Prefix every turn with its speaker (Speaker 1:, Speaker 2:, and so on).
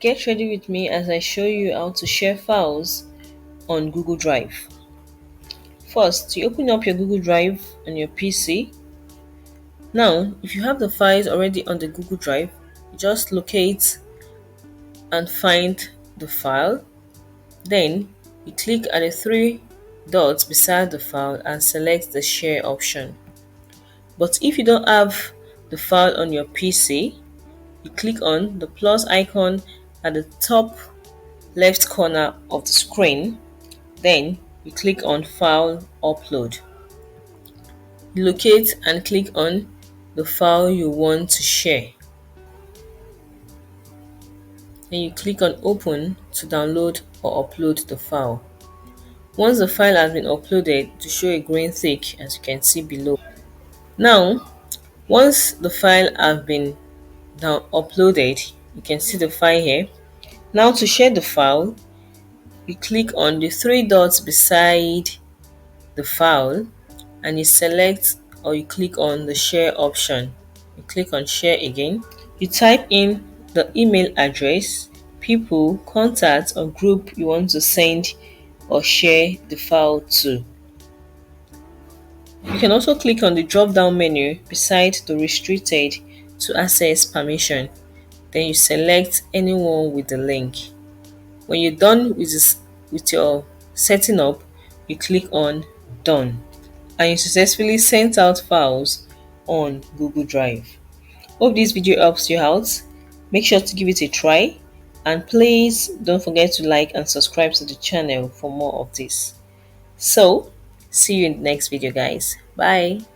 Speaker 1: Get ready with me as I show you how to share files on Google Drive. First, you open up your Google Drive on your PC. Now, if you have the files already on the Google Drive, you just locate and find the file. Then, you click at the three dots beside the file and select the share option. But if you don't have the file on your PC, you click on the plus icon at the top left corner of the screen. Then you click on File Upload. You locate and click on the file you want to share. Then you click on Open to download or upload the file. Once the file has been uploaded, to show a green tick as you can see below. Now, once the file has been uploaded, you can see the file here. Now to share the file, you click on the three dots beside the file and you select or you click on the share option. You click on share again. You type in the email address, people, contacts or group you want to send or share the file to. You can also click on the drop down menu beside the restricted to access permission. Then you select anyone with the link. When you're done with your setting up, you click on done and you successfully sent out files on Google Drive. Hope this video helps you out. Make sure to give it a try and please don't forget to like and subscribe to the channel for more of this. So, see you in the next video guys. Bye.